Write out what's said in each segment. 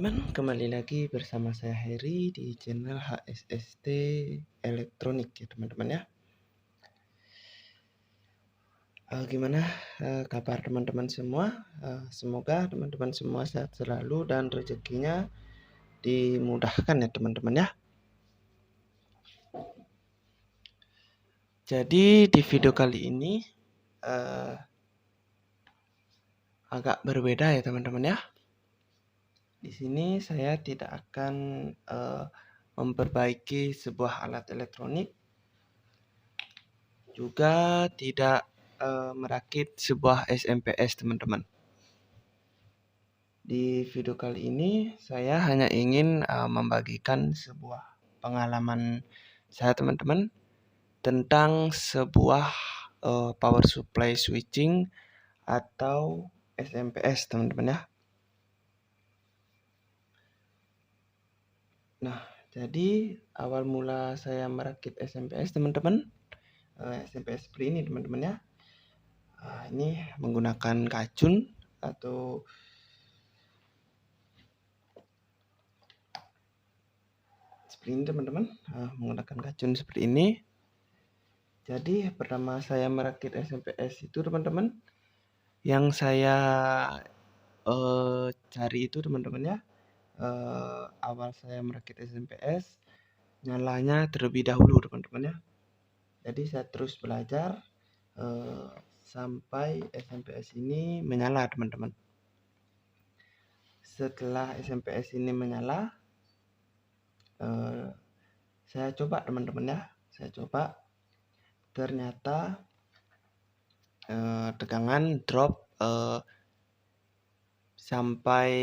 teman-teman, kembali lagi bersama saya Heri di channel HSST Elektronik ya teman-teman ya. Gimana kabar teman-teman semua? Semoga teman-teman semua sehat selalu dan rezekinya dimudahkan ya teman-teman ya. Jadi di video kali ini agak berbeda ya teman-teman ya. Di sini saya tidak akan memperbaiki sebuah alat elektronik, juga tidak merakit sebuah SMPS teman-teman. Di video kali ini saya hanya ingin membagikan sebuah pengalaman saya teman-teman tentang sebuah power supply switching atau SMPS teman-teman ya. Nah, jadi awal mula saya merakit SMPS teman-teman, SMPS seperti ini teman-teman ya. Ini menggunakan kacun atau seperti ini teman-teman, menggunakan kacun seperti ini. Jadi pertama saya merakit SMPS itu teman-teman, yang saya cari itu teman-teman ya, awal saya merakit SMPS nyalanya terlebih dahulu teman-teman ya. Jadi saya terus belajar sampai SMPS ini menyala teman-teman. Setelah SMPS ini menyala, saya coba teman-teman ya, ternyata tegangan drop sampai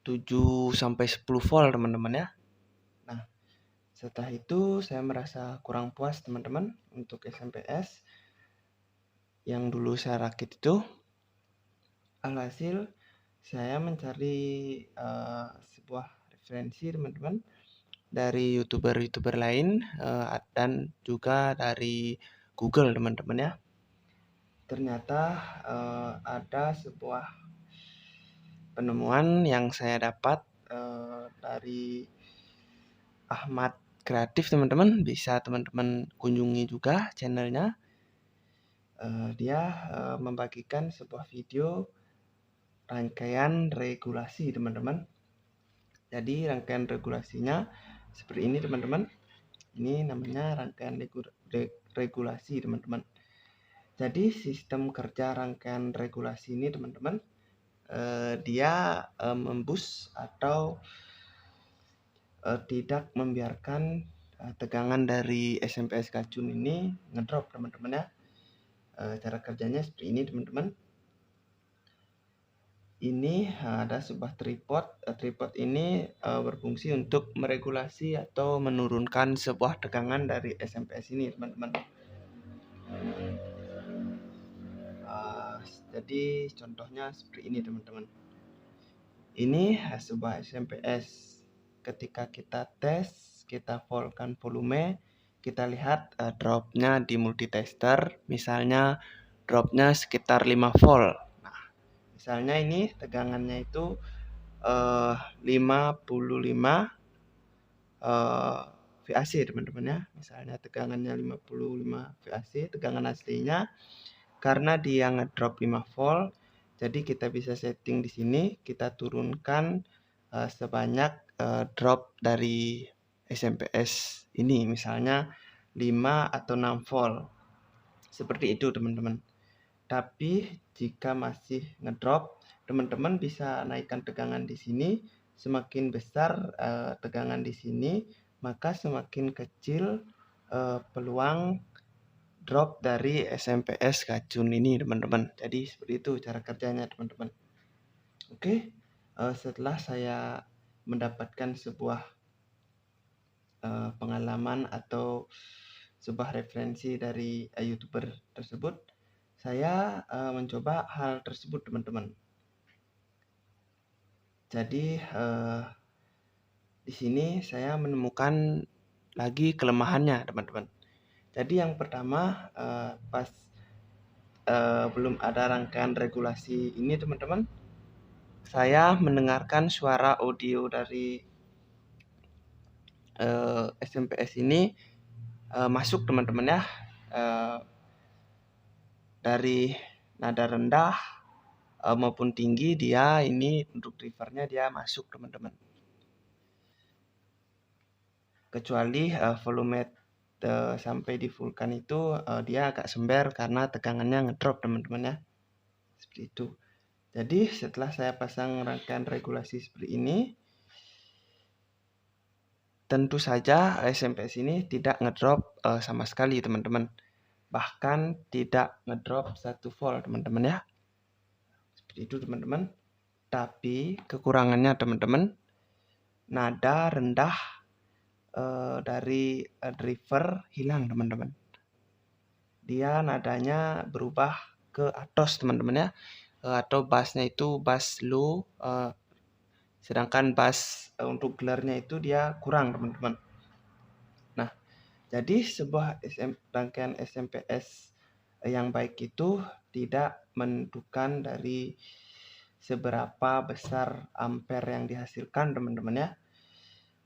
7-10 volt teman-teman ya. Nah, setelah itu saya merasa kurang puas teman-teman untuk SMPS yang dulu saya rakit itu. Alhasil saya mencari sebuah referensi teman-teman dari youtuber lain dan juga dari Google teman-teman ya. Ternyata ada sebuah penemuan yang saya dapat dari Ahmad Kreatif teman-teman. Bisa teman-teman kunjungi juga channelnya. Dia membagikan sebuah video rangkaian regulasi teman-teman. Jadi rangkaian regulasinya seperti ini teman-teman. Ini namanya rangkaian regulasi teman-teman. Jadi sistem kerja rangkaian regulasi ini teman-teman, dia memboost atau tidak membiarkan tegangan dari SMPS kacun ini ngedrop teman-teman ya. Cara kerjanya seperti ini teman-teman. Ini ada sebuah tripod. Tripod ini berfungsi untuk meregulasi atau menurunkan sebuah tegangan dari SMPS ini teman-teman. Jadi contohnya seperti ini teman-teman. Ini sebuah SMPS. Ketika kita tes, kita voltkan volume, kita lihat dropnya di multitester, misalnya dropnya sekitar 5 volt. Nah, misalnya ini tegangannya itu 55 VAC teman-teman ya. Misalnya tegangannya 55 VAC, tegangan aslinya. Karena dia ngedrop 5 volt, jadi kita bisa setting di sini, kita turunkan sebanyak drop dari SMPS ini, misalnya 5 atau 6 volt. Seperti itu teman-teman. Tapi jika masih ngedrop, teman-teman bisa naikkan tegangan di sini. Semakin besar tegangan di sini, maka semakin kecil peluang drop dari SMPS kacun ini teman-teman. Jadi seperti itu cara kerjanya teman-teman. Oke, setelah saya mendapatkan sebuah pengalaman atau sebuah referensi dari YouTuber tersebut, saya mencoba hal tersebut teman-teman. Jadi di sini saya menemukan lagi kelemahannya teman-teman. Jadi yang pertama, pas belum ada rangkaian regulasi ini teman-teman, saya mendengarkan suara audio dari SMPS ini masuk teman-teman ya, dari nada rendah maupun tinggi, dia ini untuk drivernya dia masuk teman-teman. Kecuali volume sampai di fullkan itu dia agak sember karena tegangannya ngedrop teman-teman ya, seperti itu. Jadi setelah saya pasang rangkaian regulasi seperti ini, tentu saja SMPS ini tidak ngedrop sama sekali teman-teman, bahkan tidak ngedrop 1 volt teman-teman ya, seperti itu teman-teman. Tapi kekurangannya teman-teman, nada rendah dari driver hilang teman-teman. Dia nadanya berubah ke atos teman-teman ya, atau bassnya itu bass low, sedangkan bass untuk gelarnya itu dia kurang teman-teman. Nah, jadi sebuah rangkaian SMPS yang baik itu tidak menentukan dari seberapa besar ampere yang dihasilkan teman-teman ya,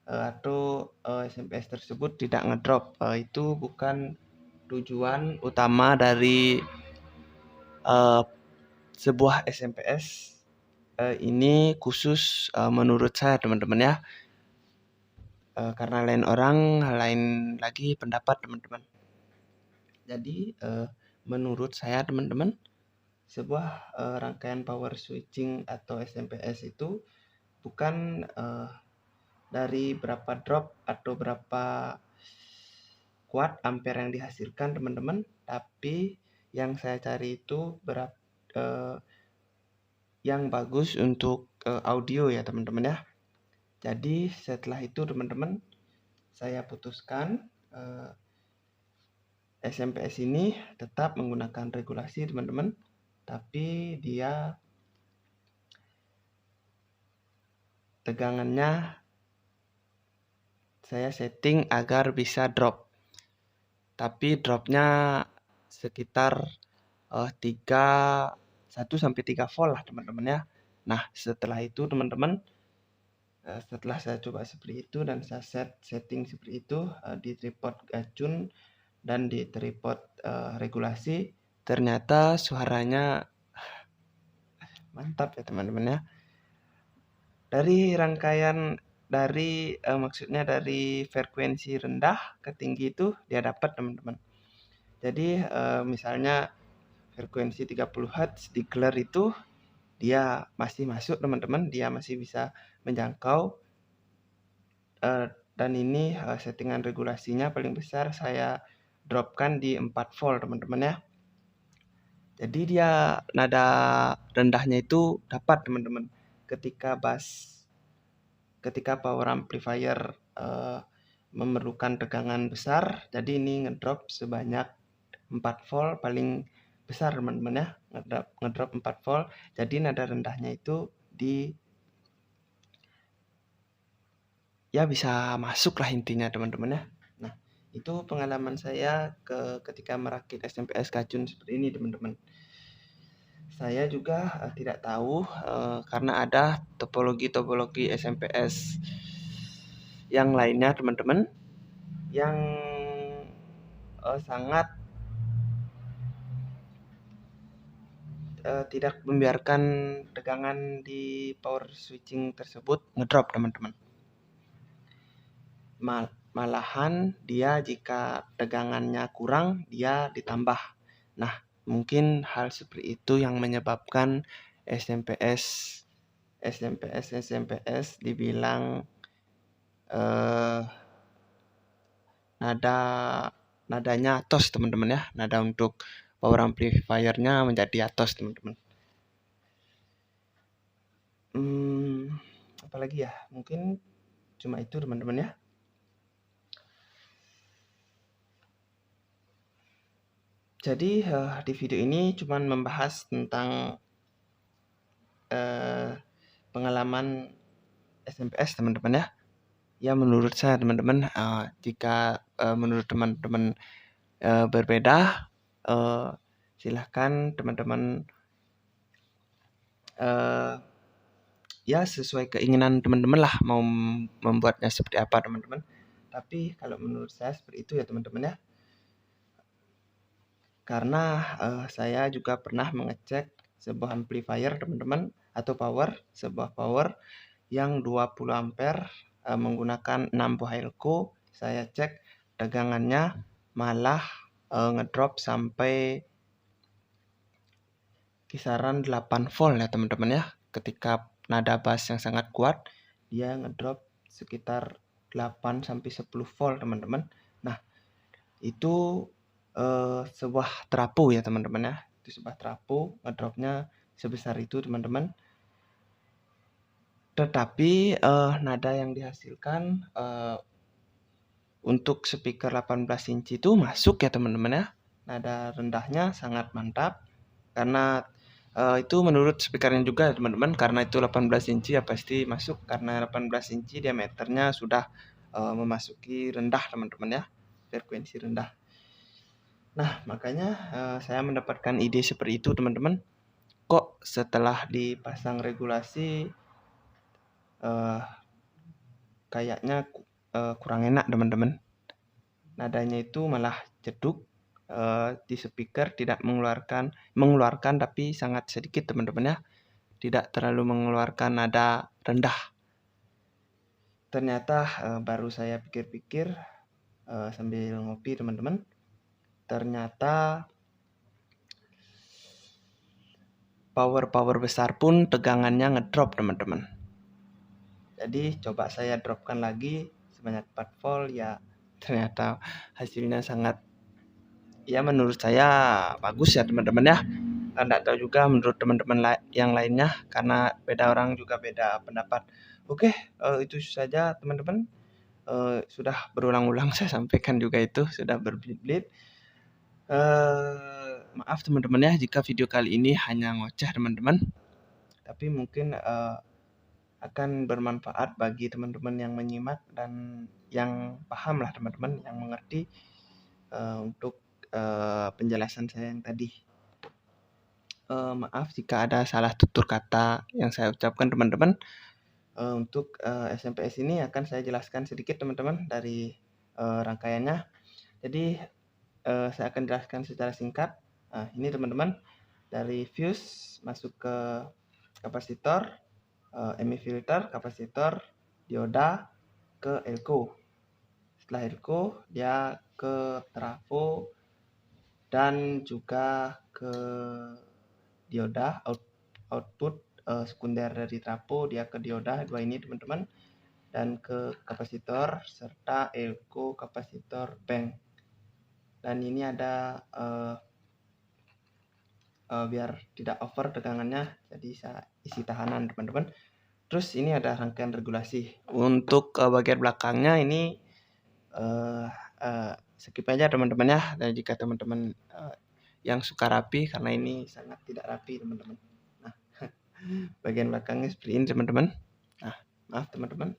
atau SMPS tersebut tidak ngedrop. Itu bukan tujuan utama dari sebuah SMPS ini, khusus menurut saya teman-teman ya, karena lain orang lain lagi pendapat teman-teman. Jadi menurut saya teman-teman, sebuah rangkaian power switching atau SMPS itu bukan dari berapa drop atau berapa kuat ampere yang dihasilkan teman-teman, tapi yang saya cari itu yang bagus untuk audio ya teman-teman ya. Jadi setelah itu teman-teman, saya putuskan SMPS ini tetap menggunakan regulasi teman-teman, tapi dia tegangannya saya setting agar bisa drop, tapi dropnya sekitar 1-3 volt lah teman-teman ya. Nah setelah itu teman-teman, setelah saya coba seperti itu dan saya setting seperti itu di tripod gacun dan di tripod regulasi, ternyata suaranya mantap ya teman-teman ya. Dari rangkaian maksudnya dari frekuensi rendah ke tinggi itu dia dapat teman-teman. Jadi misalnya frekuensi 30 Hz di gelar itu dia masih masuk teman-teman, dia masih bisa menjangkau, dan ini settingan regulasinya paling besar saya dropkan di 4 volt teman-teman ya. Jadi dia nada rendahnya itu dapat teman-teman ketika power amplifier memerlukan tegangan besar. Jadi ini ngedrop sebanyak 4 volt paling besar teman-teman ya, ngedrop 4 volt. Jadi nada rendahnya itu ya bisa masuk lah intinya teman-teman ya. Nah itu pengalaman saya ketika merakit SMPS gacun seperti ini teman-teman. Saya juga tidak tahu karena ada topologi SMPS yang lainnya teman-teman yang sangat tidak membiarkan tegangan di power switching tersebut ngedrop teman-teman. Malahan dia jika tegangannya kurang dia ditambah. Nah mungkin hal seperti itu yang menyebabkan SMPS dibilang nadanya atos teman-teman ya, nada untuk power amplifiernya menjadi atos teman-teman. Apalagi ya, mungkin cuma itu teman-teman ya. Jadi di video ini cuma membahas tentang pengalaman SMPS teman-teman ya. Ya menurut saya teman-teman, jika menurut teman-teman berbeda, silahkan teman-teman ya sesuai keinginan teman-teman lah mau membuatnya seperti apa teman-teman. Tapi kalau menurut saya seperti itu ya teman-teman ya. Karena saya juga pernah mengecek sebuah amplifier teman-teman atau sebuah power yang 20 ampere menggunakan 6 buah elko. Saya cek tegangannya malah ngedrop sampai kisaran 8 volt ya teman-teman ya. Ketika nada bass yang sangat kuat, dia ngedrop sekitar 8 sampai 10 volt teman-teman. Nah, itu sebuah trapo ya teman-teman ya. Itu sebuah trapo ngedropnya sebesar itu teman-teman. Tetapi nada yang dihasilkan untuk speaker 18 inci itu masuk ya teman-teman ya. Nada rendahnya sangat mantap karena itu menurut speakernya juga teman-teman, karena itu 18 inci ya pasti masuk karena 18 inci diameternya sudah memasuki rendah teman-teman ya, frekuensi rendah. Nah, makanya saya mendapatkan ide seperti itu teman-teman. Kok setelah dipasang regulasi kayaknya kurang enak teman-teman. Nadanya itu malah jeduk di speaker, tidak mengeluarkan tapi sangat sedikit teman-teman ya. Tidak terlalu mengeluarkan nada rendah. Ternyata baru saya pikir-pikir sambil ngopi teman-teman. Ternyata power besar pun tegangannya ngedrop teman-teman. Jadi coba saya dropkan lagi sebanyak 4 volt ya, ternyata hasilnya sangat ya menurut saya bagus ya teman-teman ya. Anda tahu juga menurut teman-teman yang lainnya karena beda orang juga beda pendapat. Oke, itu saja teman-teman. Sudah berulang-ulang saya sampaikan juga itu sudah berbelit-belit. Maaf teman-teman ya jika video kali ini hanya ngoceh teman-teman. Tapi mungkin akan bermanfaat bagi teman-teman yang menyimak dan yang paham lah teman-teman, yang mengerti untuk penjelasan saya yang tadi. Maaf jika ada salah tutur kata yang saya ucapkan teman-teman. Untuk SMPS ini akan saya jelaskan sedikit teman-teman dari rangkaiannya. Jadi saya akan jelaskan secara singkat. Ini teman-teman, dari fuse masuk ke kapasitor, EMI filter, kapasitor, dioda, ke elko. Setelah elko dia ke trafo dan juga ke dioda, output sekunder dari trafo dia ke dioda, dua ini teman-teman, dan ke kapasitor serta elko kapasitor bank. Dan ini ada biar tidak over tegangannya, jadi saya isi tahanan teman-teman. Terus ini ada rangkaian regulasi. Untuk bagian belakangnya ini skip aja teman-teman ya. Dan jika teman-teman yang suka rapi, karena ini sangat tidak rapi teman-teman. Nah, bagian belakangnya seperti ini teman-teman. Nah, maaf teman-teman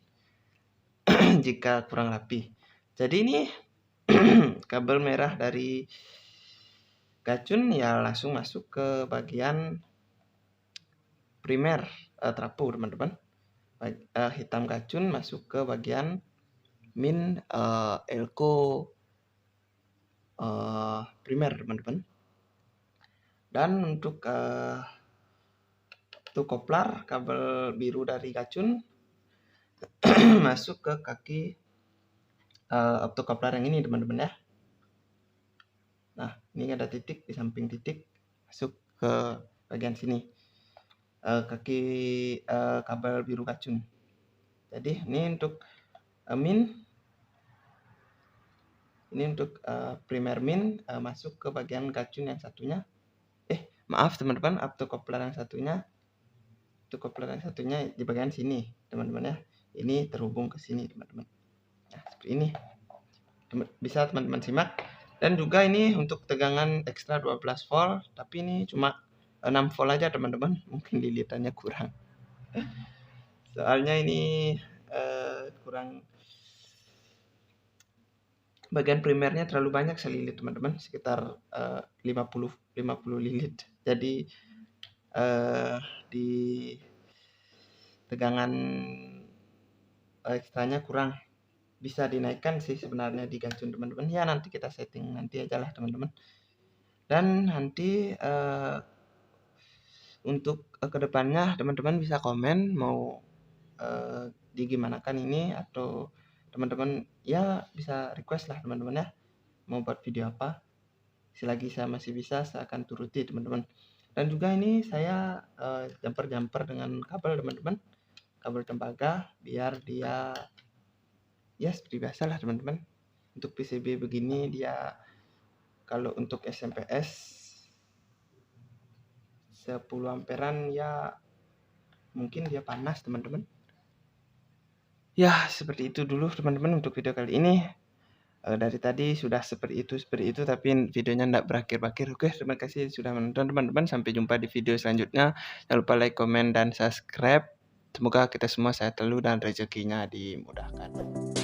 jika kurang rapi. Jadi ini kabel merah dari gacun ya langsung masuk ke bagian primer trafo teman-teman. Hitam gacun masuk ke bagian min elko primer teman-teman. Dan untuk koplar kabel biru dari gacun masuk ke kaki optokoplar yang ini teman-teman ya. Nah, ini ada titik di samping titik masuk ke bagian sini kaki kabel biru gacun. Jadi ini untuk min, ini untuk primer min masuk ke bagian gacun yang satunya. Maaf teman-teman, optokoplar yang satunya, optokoplar yang satunya di bagian sini teman-teman ya. Ini terhubung ke sini teman-teman. Nah, seperti ini. Bisa teman-teman simak. Dan juga ini untuk tegangan ekstra 12 volt, tapi ini cuma 6 volt aja teman-teman. Mungkin lilitannya kurang. Soalnya ini kurang, bagian primernya terlalu banyak selilit teman-teman, sekitar 50 lilit. Jadi di tegangan ekstranya kurang, bisa dinaikkan sih sebenarnya di gacun teman-teman. Ya nanti kita setting nanti aja lah teman-teman. Dan nanti untuk kedepannya teman-teman bisa komen mau digimanakan ini, atau teman-teman ya bisa request lah teman-teman ya, mau buat video apa. Selagi saya masih bisa, saya akan turuti teman-teman. Dan juga ini saya jumper dengan kabel teman-teman, kabel tembaga, biar dia ya seperti biasa lah teman-teman. Untuk PCB begini dia kalau untuk SMPS 10 amperan ya mungkin dia panas teman-teman. Ya seperti itu dulu teman-teman untuk video kali ini. Dari tadi sudah seperti itu, tapi videonya tidak berakhir-akhir. Oke, terima kasih sudah menonton teman-teman. Sampai jumpa di video selanjutnya. Jangan lupa like, komen, dan subscribe. Semoga kita semua sehat selalu dan rezekinya dimudahkan.